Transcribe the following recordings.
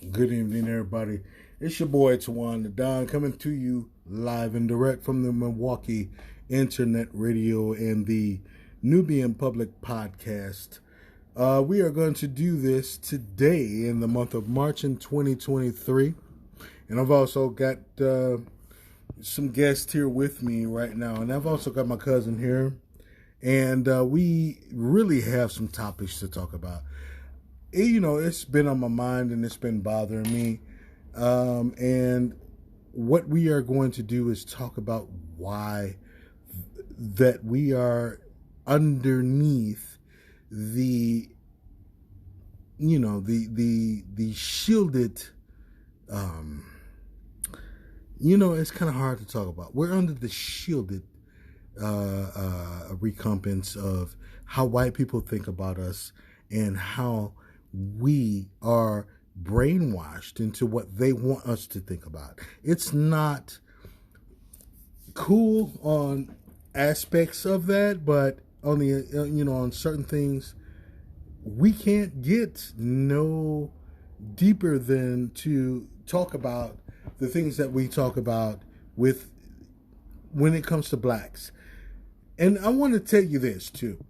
Good evening, everybody. It's your boy Tawan the Don coming to you live and direct from the Milwaukee Internet Radio and the Nubian Public Podcast. We are going to do this today in the month of March in 2023. And I've also got some guests here with me right now. And I've also got my cousin here. And we really have some topics to talk about. It's been on my mind and it's been bothering me. And what we are going to do is talk about why that we are underneath the shielded, it's kind of hard to talk about. We're under the shielded recompense of how white people think about us and how we are brainwashed into what they want us to think about. It's not cool on aspects of that, but on the on certain things, we can't get no deeper than to talk about the things that we talk about with when it comes to blacks. And I want to tell you this too.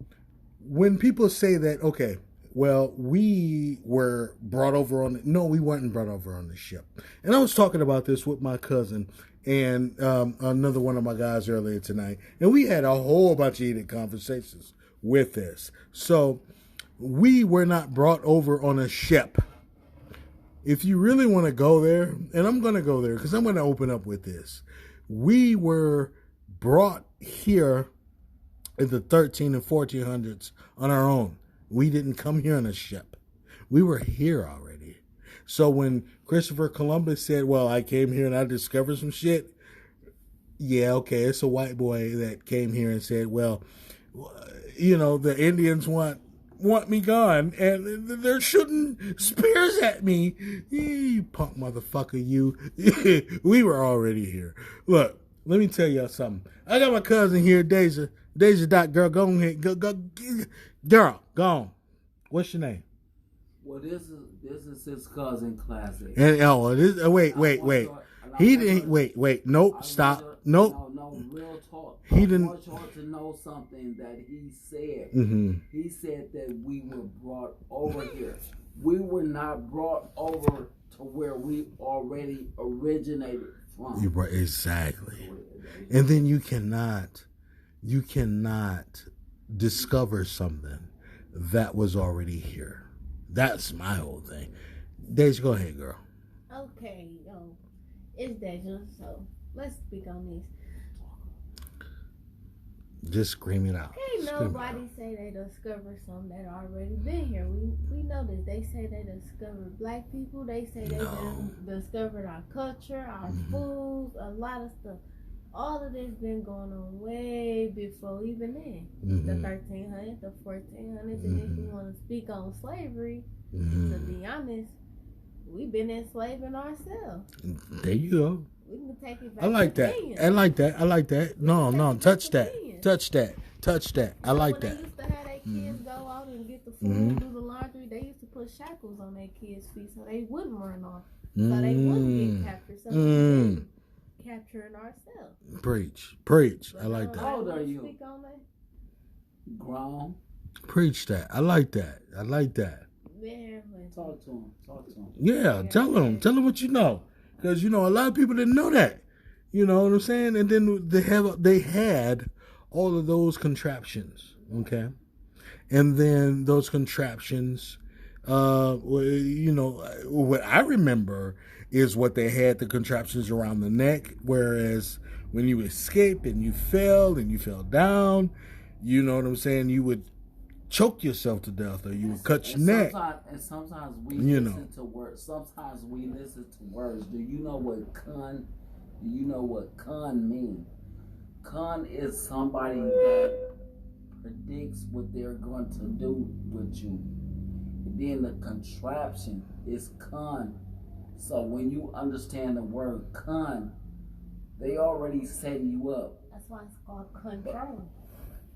When people say that, okay, well, we were brought over on... No, we weren't brought over on the ship. And I was talking about this with my cousin and another one of my guys earlier tonight. And we had a whole bunch of heated conversations with this. So we were not brought over on a ship. If you really want to go there, and I'm going to go there because I'm going to open up with this. We were brought here in the 13 and 1400s on our own. We didn't come here on a ship. We were here already. So when Christopher Columbus said, well, I came here and I discovered some shit. Yeah, okay, it's a white boy that came here and said, well, the Indians want me gone and they're shooting spears at me. You punk motherfucker, you. We were already here. Look, let me tell y'all something. I got my cousin here, Deja. Deja Dot Girl, go ahead. Go, girl, go on. What's your name? Well, this is his cousin Classic. And wait. He didn't wait. Nope, stop. Nope. No, real talk. He didn't. I want y'all to know something that he said. Mm-hmm. He said that we were brought over here. We were not brought over to where we already originated from. You're right, exactly. And then you cannot discover something that was already here. That's my whole thing. Deja, go ahead, girl. Okay, it's Deja, so let's speak on this. Just scream it out. Can't nobody say they discovered something that already been here. We know this. They say they discovered black people. They say they discovered our culture, our foods, a lot of stuff. All of this been going on way before even then. The 1300s, the 1400s, and if you want to speak on slavery, to be honest, we've been enslaving ourselves. There you go. We can take it back. I like that. I like that. No, touch that. I like that. They used to have their kids go out and get the food, do the laundry. They used to put shackles on their kids' feet so they wouldn't run off, so they wouldn't get captured. So we capturing ourselves. Preach. I like that. How old are you? Grown. Preach that. I like that. Man, Talk to him. Yeah, tell them what you know. Because, a lot of people didn't know that. You know what I'm saying? And then they had all of those contraptions, okay? And then those contraptions, what I remember is what they had, the contraptions around the neck, whereas when you escaped and you fell down, you know what I'm saying, you would choke yourself to death or you would cut your neck. Sometimes we listen to words. Sometimes we listen to words. Do you know what con mean? Con is somebody that predicts what they're going to do with you. And then the contraption is con. So when you understand the word con, they already setting you up. That's why it's called control.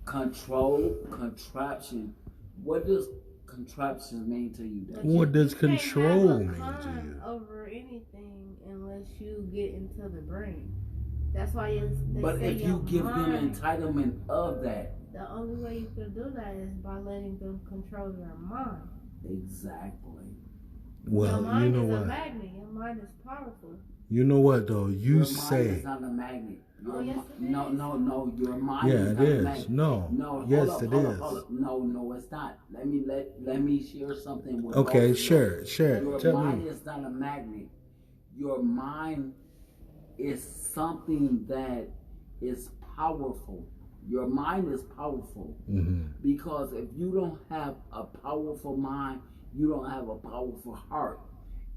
Control, contraption. What does contraptions mean to you? But Daddy? What does you can't control have a mean to con you? over anything unless you get into the brain. That's why they But say if your you give them mind, entitlement of that, the only way you can do that is by letting them control your mind. exactly. Well, your you mind know is a what? magnet. Your mind is powerful. You know what though? You Your say. mind is not a magnet. Oh, yes, it No, is. no. Your mind Yeah, is it not a is. magnet. No. No. Yes, hold it up, hold is. Up, hold up. No, it's not. Let me share something with Okay, both of you. share. Your Tell mind me. is not a magnet. Your mind is something that is powerful. Your mind is powerful because if you don't have a powerful mind, you don't have a powerful heart.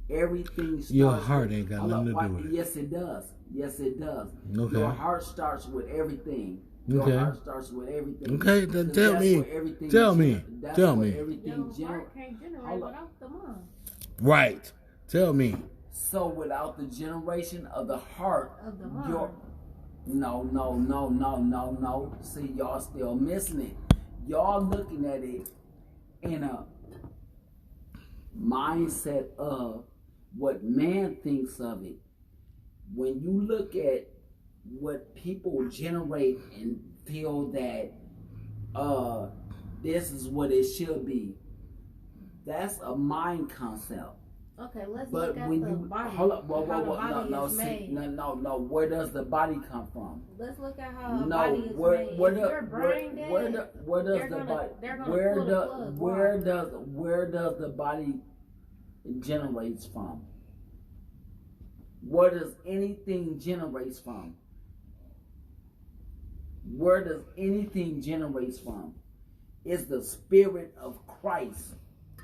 Everything starts Your heart with, ain't got hold up, nothing to why- do with it. Yes, it does. Yes, it does. Okay. Your heart starts with everything. Your Okay. heart starts with everything. Okay, then Because tell that's me. where everything Tell me. that's Tell where me. everything Your gener- heart can't generate Hold up. without the mind. Right. Tell me. So without the generation of the heart, Of the mind. your no. See, y'all still missing it. Y'all looking at it in a mindset of what man thinks of it. When you look at what people generate and feel that this is what it should be, that's a mind concept. Okay, let's But look at when the you body. hold up, how the body no, is see, made. no, where does the body come from? Let's look at how a No, body is where made. where If the your brain dead, where does they're the gonna- body they're gonna pull the plug. where does the body generates from? Where does anything generates from? Where does anything generates from? It's the spirit of Christ.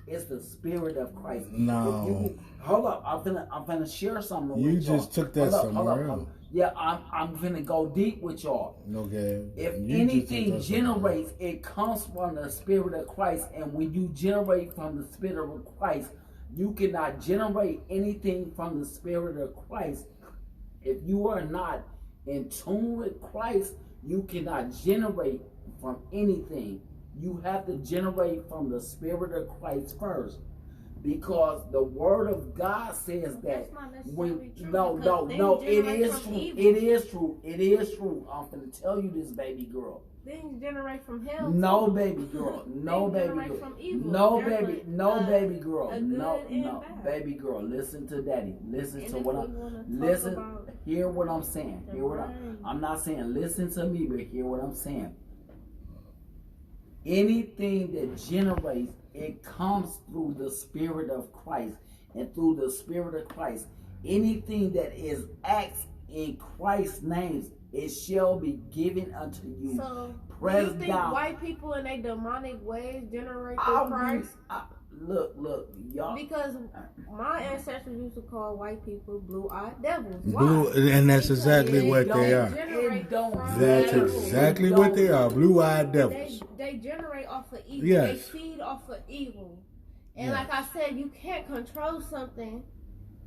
It's the spirit of Christ. No. If you, hold up, I'm finna share something You with y'all. just took that somewhere else. Yeah, I'm finna go deep with y'all. Okay. If You just anything took that somewhere generates, it comes from the spirit of Christ. And when you generate from the spirit of Christ, you cannot generate anything from the spirit of Christ. If you are not in tune with Christ, you cannot generate from anything. You have to generate from the spirit of Christ first. Because the word of God says that That's not necessarily when true, no, because things it generate is from true. evil. It is true. It is true. I'm gonna tell you this, baby girl. Things generate from hell. No, too. baby girl. No, Things baby generate girl. from evil. No, There's baby. a- No, a- baby girl. a good No, and no, bad. baby girl. Listen to daddy. Listen And to if what we I'm. wanna talk Listen. about Hear what I'm saying. the Hear what brain. I'm not saying. Listen to me, but hear what I'm saying. Anything that generates, it comes through the spirit of Christ, and through the spirit of Christ, anything that is asked in Christ's name, it shall be given unto you. So, do Press you think down. white people in their demonic ways generate I through would- Christ? Look, y'all. Because my ancestors used to call white people blue-eyed devils. Blue, Why? and that's Because exactly what they are. generate It don't from That's evil. exactly what they are. Blue-eyed devils. They generate off of evil. Yes. They feed off of evil. And Yes. like I said, you can't control something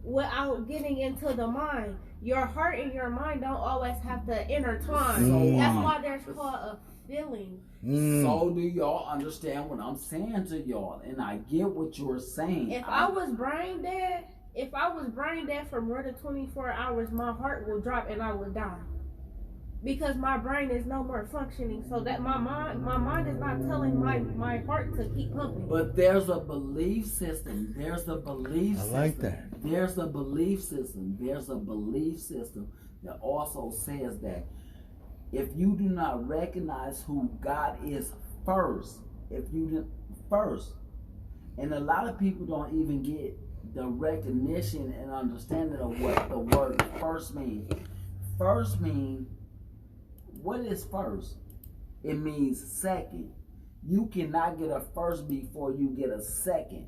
without getting into the mind. Your heart and your mind don't always have to intertwine. Mm. That's why there's called a feeling. So do y'all understand what I'm saying to y'all? And I get what you're saying. If I was brain dead for more than 24 hours, my heart will drop and I will die. Because my brain is no more functioning. So that my mind is not telling my heart to keep pumping. But there's a belief system. There's a belief I system. like that. There's a belief system. There's a belief system that also says that if you do not recognize who God is first, and a lot of people don't even get the recognition and understanding of what the word first means. First means, what is first? It means second. You cannot get a first before you get a second.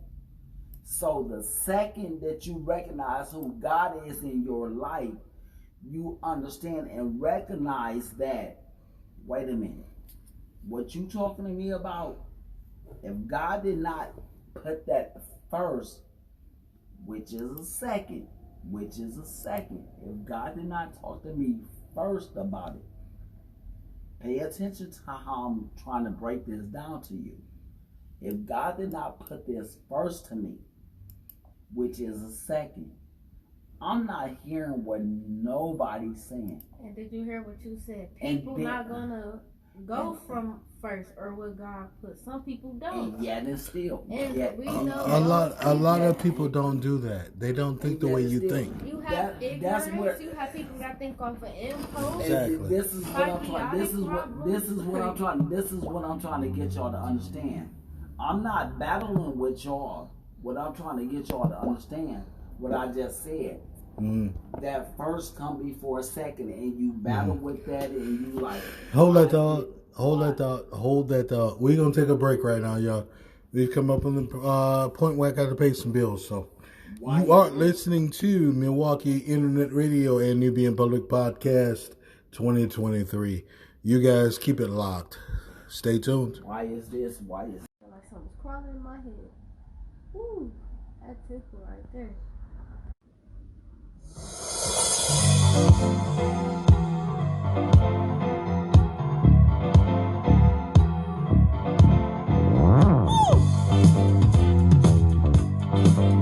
So the second that you recognize who God is in your life, you understand and recognize that, wait a minute, what you talking to me about, if God did not put that first, which is a second, if God did not talk to me first about it, pay attention to how I'm trying to break this down to you. If God did not put this first to me, which is a second, I'm not hearing what nobody's saying. And did you hear what you said? People not gonna go from first or what God put. Some people don't. And yet and still. And yet, we know a lot of people don't do that. They don't think the way you think. You have ignorance. You have people that think off of impulse. Exactly. This is what I'm trying. This is what I'm trying to get y'all to understand. I'm not battling with y'all. What I'm trying to get y'all to understand, what I just said. That first come before a second, and you battle with that, and you like. Hold that thought. We're gonna take a break right now, y'all. We've come up on the point where I got to pay some bills. So you are listening to Milwaukee Internet Radio and Nubian Public Podcast 2023. You guys keep it locked. Stay tuned. Why is this? Why is? I feel like something's crawling in my head. Woo, that tickle right there.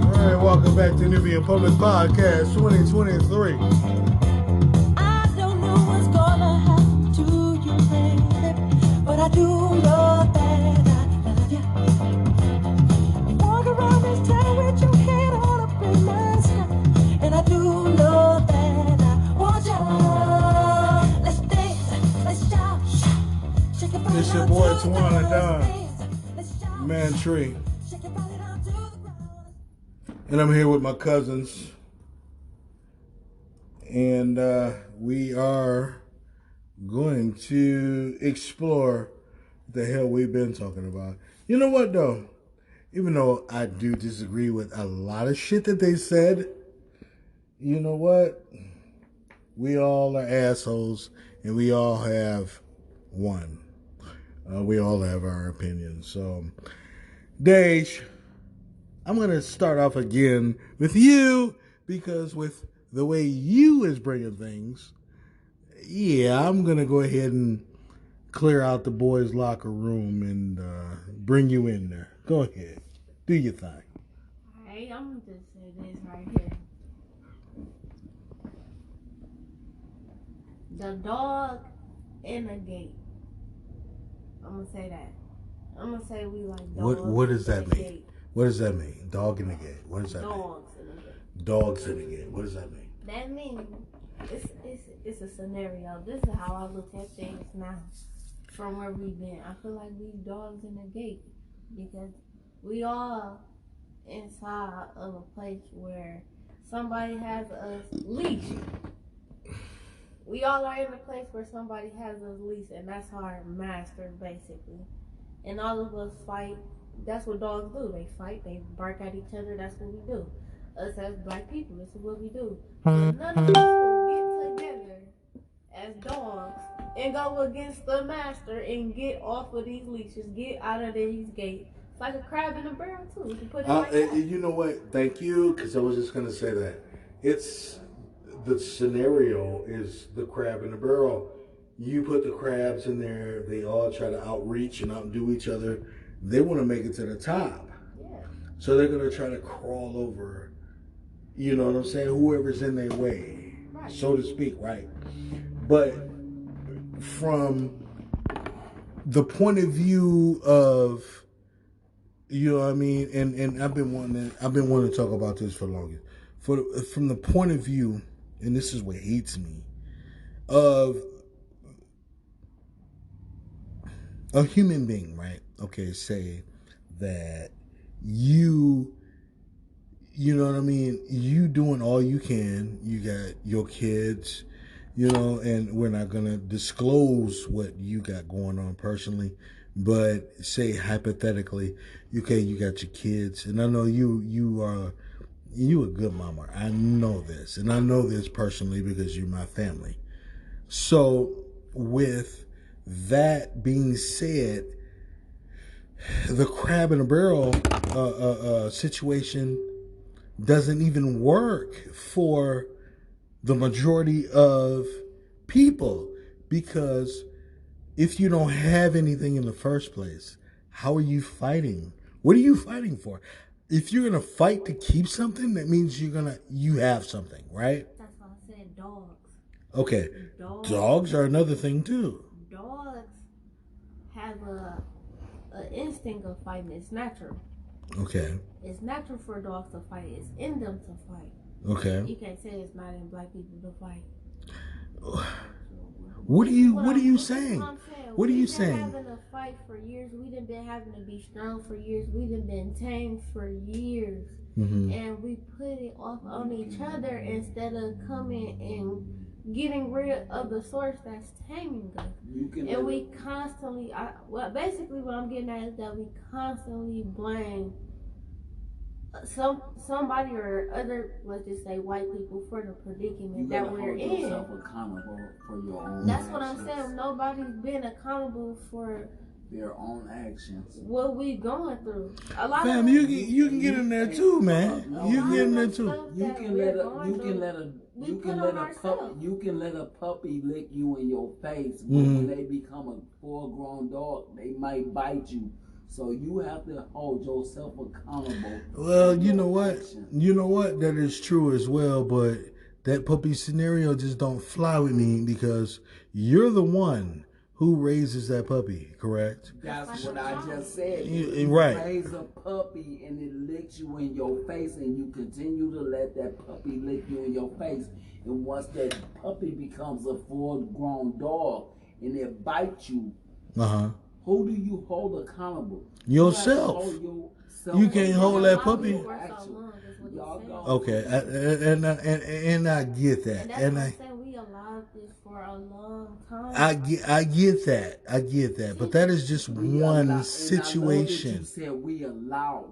Alright, welcome back to Nubian Public Podcast 2023. I don't know what's gonna happen to you, baby, but I do know that I love you. You walk around this town with your head all up in my sky, and I do know that I want you. Let's dance, let's shout, shake your body This your down boy to the Tawana ground. Don, Let's shout, Man Tree. shake your body down to the ground. And I'm here with my cousins. And we are going to explore the hell we've been talking about. You know what, though? Even though I do disagree with a lot of shit that they said, you know what? We all are assholes, and we all have one. We all have our opinions. So, Dej, I'm going to start off again with you, because with the way you is bringing things, yeah, I'm going to go ahead and clear out the boys' locker room and bring you in there. Go ahead. Do your thing. Alright, I'm gonna just say this right here. The dog in the gate. I'm gonna say that. I'm gonna say we like dogs. What does that in the mean? gate. What does that mean? Dog in the gate. What does that mean? Dogs in the gate. Dogs in the gate. What does that mean? That means it's a scenario. This is how I look at things now. From where we've been, I feel like we dogs in the gate because we all inside of a place where somebody has us leashed. We all are in a place where somebody has us leashed, and that's our master basically. And all of us fight. That's what dogs do. They fight. They bark at each other. That's what we do. Us as black people, this is what we do. But none of us will get together as dogs and go against the master and get off of these leashes, get out of these gates. It's like a crab in a barrel too. You can put it like that. You know what? Thank you, because I was just going to say that. It's the scenario is the crab in the barrel. You put the crabs in there, they all try to outreach and outdo each other. They want to make it to the top. Yeah. So they're going to try to crawl over, you know what I'm saying, whoever's in their way, Right. so to speak, right? But from the point of view of, you know what I mean, and I've been wanting to talk about this for longer. From the point of view, and this is what hates me, of a human being, right? Okay, say that you know what I mean, you doing all you can, you got your kids, you know, and we're not going to disclose what you got going on personally, but say hypothetically, okay, you got your kids, and I know you a good mama. I know this, and I know this personally because you're my family. So with that being said, the crab in a barrel situation doesn't even work for the majority of people, because if you don't have anything in the first place, how are you fighting? What are you fighting for? If you're gonna fight to keep something, that means you have something, right? That's why I said dogs. Okay. Dogs. Dogs are another thing too. Dogs have a instinct of fighting. It's natural. Okay. It's natural for dogs to fight. It's in them to fight. Okay. You can't say it's not in black people to fight. What are you saying? What are you saying? We've been having a fight for years. We done been having to be strong for years. We done been tamed for years. Mm-hmm. And we put it off on each other instead of coming and getting rid of the source that's taming us. And we constantly, basically what I'm getting at is that we constantly blame somebody or other, let's just say white people, for the predicament that we're in. You yourself accountable for your own That's actions. what I'm saying. Nobody's been accountable for their own actions. What we going through. A lot Fam, of you can get in there too, man. You can get in there too. You can let a puppy lick you in your face, but when they become a full-grown dog, they might bite you. So you have to hold yourself accountable. Well, you know what? That is true as well, but that puppy scenario just don't fly with me because you're the one who raises that puppy, correct? That's what I just said. Right. Raise a puppy and it licks you in your face, and you continue to let that puppy lick you in your face. And once that puppy becomes a full-grown dog and it bites you, who do you hold accountable? Yourself. You can't hold that puppy. Okay, and I get that. And that's why we allowed this for a long time. I get that. But that is just one situation. You said we allow.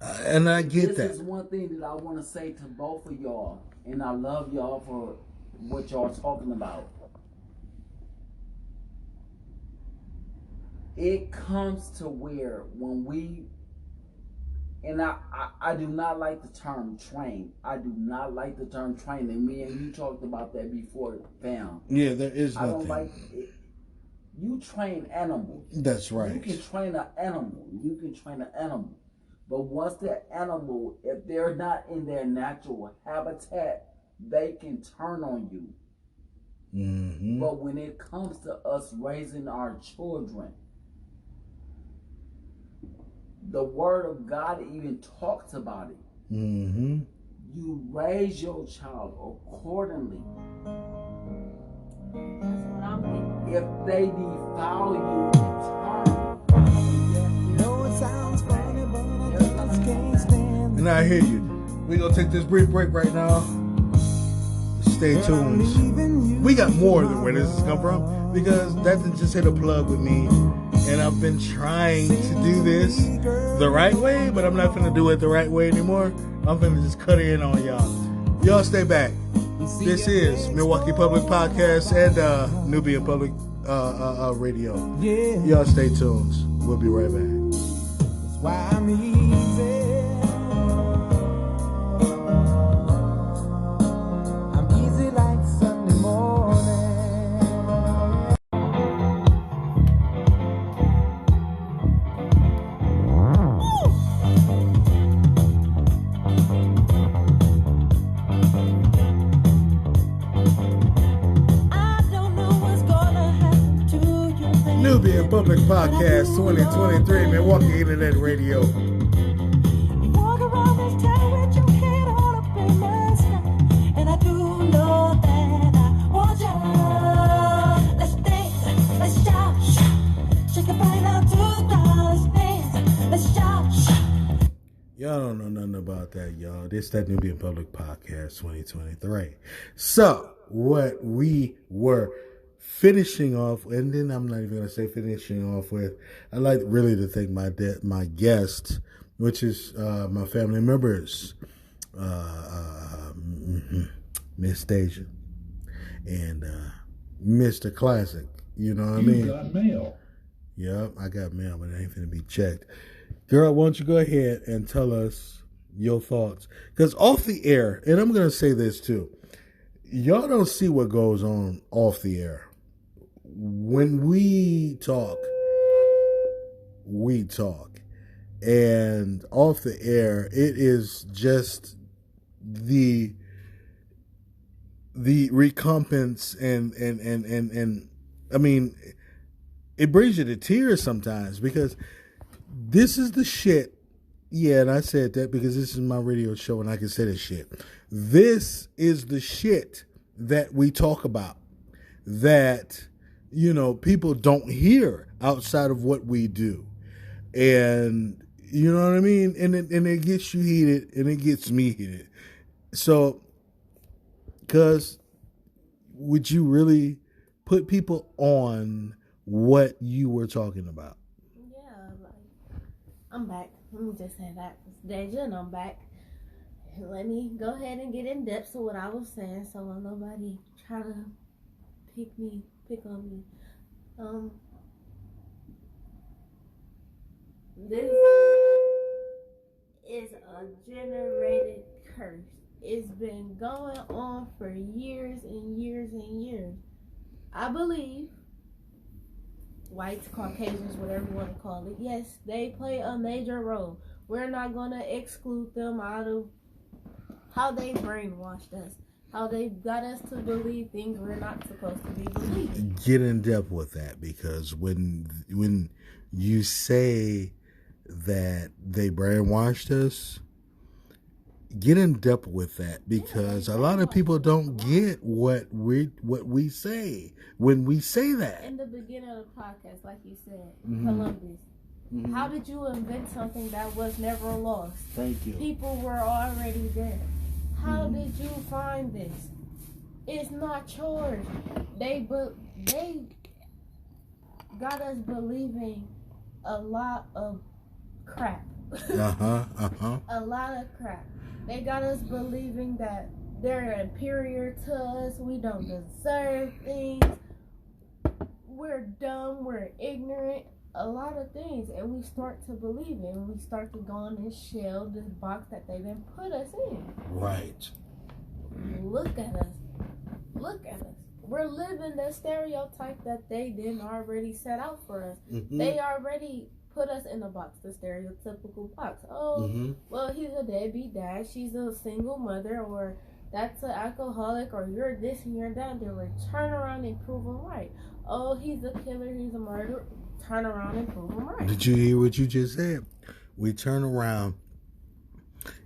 And I get that. This is one thing that I want to say to both of y'all, and I love y'all for what y'all talking about. It comes to where when we, and I do not like the term train. I do not like the term train. And me and you talked about that before, fam. Yeah, there is nothing. I don't like it. You train animals. That's right. You can train an animal. But once that animal, if they're not in their natural habitat, they can turn on you. Mm-hmm. But when it comes to us raising our children, the word of God even talks about it. Mm-hmm. You raise your child accordingly. That's what I'm thinking. If they defile you, it sounds funny, but I just can't stand. And I hear you. We're going to take this brief break right now. Stay tuned. We got more than where this has come from, because that just hit a plug with me. And I've been trying to do this the right way, but I'm not going to do it the right way anymore. I'm going to just cut in on y'all. Y'all stay back. This is Milwaukee Public Podcast and Nubian Public Radio. Y'all stay tuned. We'll be right back. That's why I'm easy. I'm easy like Sunday morning. Nubian Public Podcast 2023, Milwaukee Internet Radio. Walk around this town with your head on up in the sky, and I do know that I want you. Let's dance, let's shout, shake your body down to the ground. Let's dance, let's shout. Y'all don't know nothing about that, y'all. This that Nubian Public Podcast 2023. So, what we were finishing off, and then I'm not even going to say finishing off with, I'd like really to thank my guest, which is my family members, Miss Deja and Mr. Classic. You know what I mean? You got mail. Yep, I got mail, but it ain't finna be checked. Girl, why don't you go ahead and tell us your thoughts? Because off the air, and I'm going to say this too, y'all don't see what goes on off the air. When we talk, we talk. And off the air, it is just the recompense and I mean, it brings you to tears sometimes because this is the shit. Yeah, and I said that because this is my radio show and I can say this shit. This is the shit that we talk about that, you know, people don't hear outside of what we do. And you know what I mean? And it gets you heated and it gets me heated. So, because would you really put people on what you were talking about? Yeah, like, I'm back. Let me just say that. It's Deja and I'm back. Let me go ahead and get in depth to what I was saying so when nobody try to pick on me. This is a generated curse. It's been going on for years and years and years. I believe whites, Caucasians, whatever you want to call it, yes, they play a major role. We're not going to exclude them out of how they brainwashed us, how they got us to believe things we're not supposed to be believing. Get in depth with that, because when you say that they brainwashed us, get in depth with that, because a lot of people don't get what we say when we say that. In the beginning of the podcast, like you said, Columbus. How did you invent something that was never lost? Thank you. People were already there. How did you find this? It's not yours. They got us believing a lot of crap. A lot of crap. They got us believing that they're inferior to us. We don't deserve things. We're dumb. We're ignorant. A lot of things. And we start to believe it. And we start to go in this shell, this box that they then put us in. Right. Look at us. Look at us. We're living the stereotype that they didn't already set out for us. They already put us in a box, the stereotypical box. Oh, well, he's a deadbeat dad, she's a single mother, or that's an alcoholic, or you're this and you're that. They were turn around and prove them right. Oh, he's a killer, he's a murderer. Turn around and prove them right. Did you hear what you just said? We turn around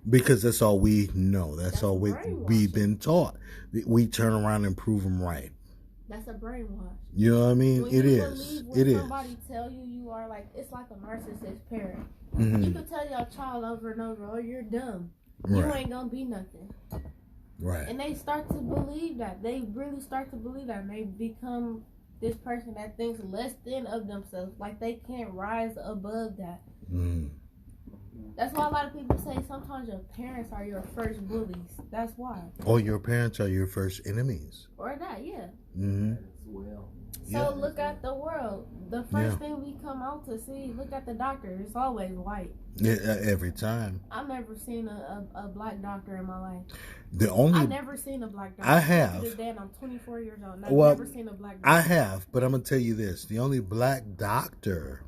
because that's all we know. That's all we've been taught. We turn around and prove them right. That's a brainwash. You know what I mean? When it you is. When somebody tell you are like, it's like a narcissist parent. You can tell your child over and over, oh, you're dumb. You ain't gonna be nothing. Right. And they start to believe that. They really start to believe that. And they become this person that thinks less than of themselves. Like they can't rise above that. That's why a lot of people say sometimes your parents are your first bullies. That's why. Or your parents are your first enemies. Or that, yeah. Well. So look at the world. The first thing we come out to see, look at the doctor. It's always white. Yeah, every time. I've never seen a black doctor in my life. I've never seen a black doctor. I have. To this day, and I'm 24 years old. And I've never seen a black doctor. I have, but I'm going to tell you this. The only black doctor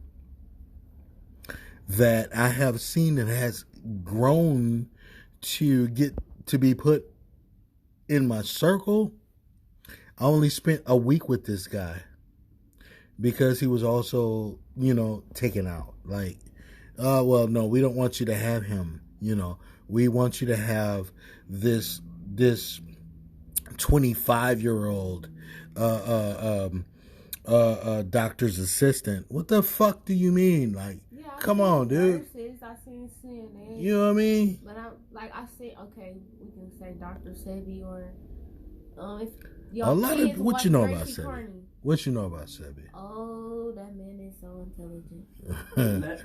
that I have seen that has grown to get to be put in my circle, I only spent a week with this guy because he was also, taken out. Like, well, no, we don't want you to have him. We want you to have this 25-year-old doctor's assistant. What the fuck do you mean? Like, come on, dude. I seen CNN. You know what I mean? But I see. Okay, we can say Dr. Sebi or if a lot of what you know about Sebi. Sebi. What you know about Sebi? Oh, that man is so intelligent.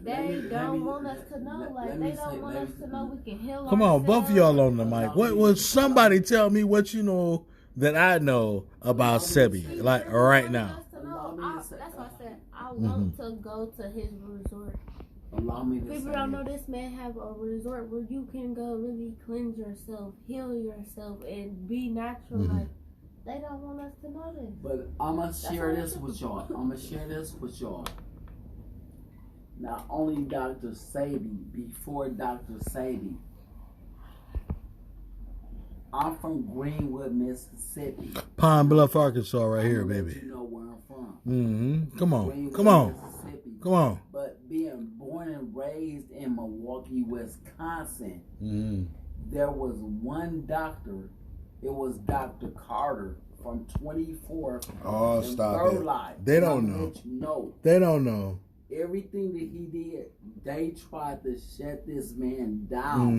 They don't want us to know. Like they don't want us to know we can heal. Come on, both of y'all on the mic. What was somebody tell me what you know that I know about Sebi? Like right now. That's why I said I want to go to his resort. Allow me to People don't know this man have a resort where you can go really cleanse yourself, heal yourself, and be natural. Like they don't want us to know this. But I'm gonna share this with y'all. Not only Dr. Sadie, before Dr. Sadie. I'm from Greenwood, Mississippi. Pine Bluff, Arkansas, right here, baby. You know where I'm from. Mm-hmm. Come on, Greenwood, come on, Mississippi. come on. But being born and raised in Milwaukee, Wisconsin, Mm-hmm. there was one doctor. It was Dr. Carter from 24th Oh, and stop Third it. Life. They And don't I'll know. let you know. They don't know. Everything that he did, they tried to shut this man down.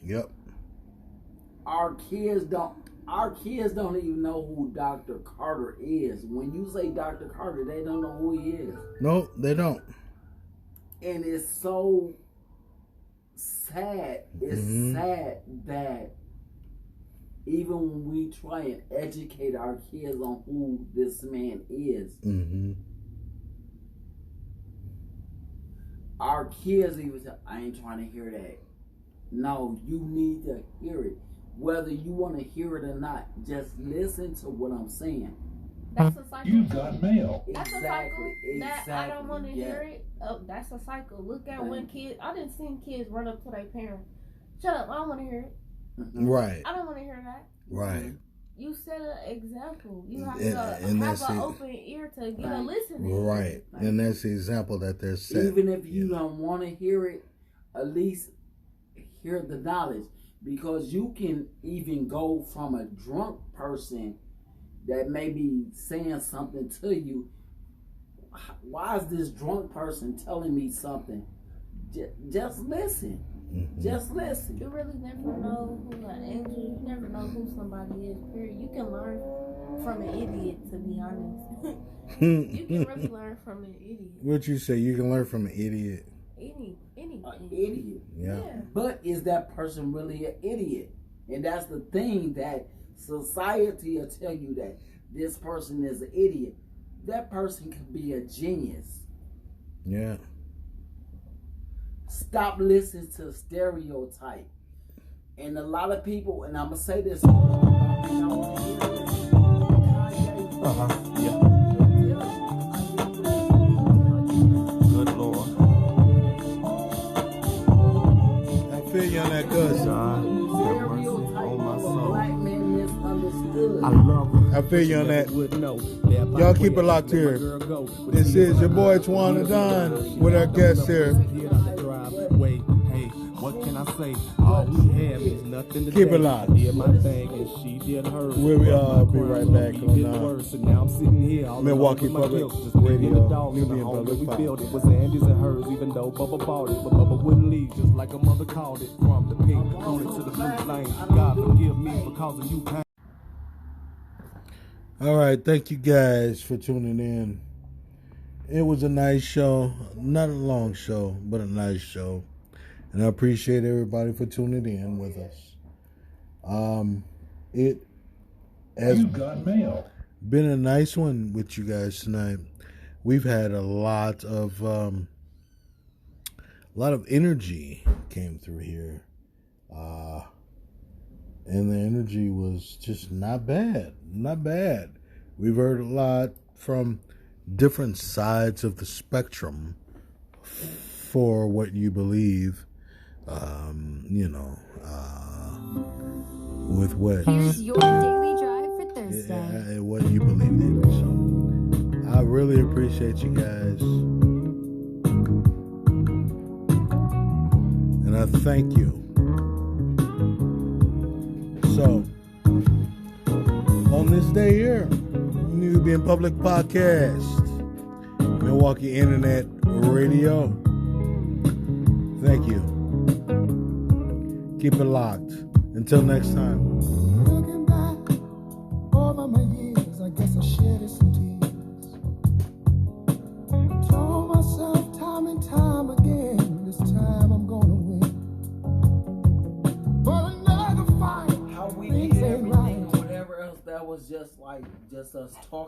Mm-hmm. Yep. Our kids don't even know who Dr. Carter is. When you say Dr. Carter, they don't know who he is. No, they don't. And it's so sad. It's Mhm. sad that even when we try and educate our kids on who this man is, Mm-hmm. our kids even say, I ain't trying to hear that. No, you need to hear it. Whether you want to hear it or not, just listen to what I'm saying. That's a cycle. You got mail. That's a Exactly. cycle. That I don't want to yeah. hear it. Oh, that's a cycle. Look at when Thank kids. I didn't see kids run up to their parents. Shut up! I don't want to hear it. Mhm. Right. I don't want to hear that. Right. You set an example. You have And- to and have that's an it. open ear to get a Right. listening. Right. And that's the example that they're setting. Even if you don't want to hear it, at least hear the knowledge. Because you can even go from a drunk person that may be saying something to you. Why is this drunk person telling me something? Just listen. Mhm. Just listen. You really never know who an angel. You never know who somebody is. Period. You can learn from an idiot. To be honest, you can really learn from an idiot. What you say? You can learn from an idiot. Anything. An idiot. Yeah. But is that person really an idiot? And that's the thing, that society will tell you that this person is an idiot. That person could be a genius. Yeah. Stop listening to stereotype. And a lot of people, and I'm going to say this. Yeah. Good Lord. I feel you on that, cuz. God, have mercy on my soul. Black men misunderstood. I love her. I feel you on that. Y'all Y'all keep it locked here. This is your boy Twan Don with our guest here. Hey, what can I say? All we have is nothing to Keep it locked. I did my thing and she did hers. We'll be right back on And now I'm sitting here all Milwaukee alone with my Public guilt, just leaving Radio, the dogs in the Nubian home that Public we Podcast. built. It was Andy's and hers, even though Bubba bought it, but Bubba wouldn't leave, just like a mother called it. From the pink on to the blue flame. God forgive me for causing you pain. All right, thank you guys for tuning in. It was a nice show, not a long show, but a nice show, and I appreciate everybody for tuning in with us. It has You got mail. been a nice one with you guys tonight. We've had a lot of energy came through here, and the energy was just not bad. We've heard a lot from different sides of the spectrum for what you believe, with what Here's your daily drive for Thursday. what you believe in. So I really appreciate you guys, and I thank you. So on this day here, Nubian Public Podcast, Milwaukee Internet Radio. Thank you. Keep it locked. Until next time. Looking back over my years, I guess I shedded some tears. Told myself time and time again, this time I'm gonna win. But another fight, How we things did ain't everything, right. whatever else, that was just us talking.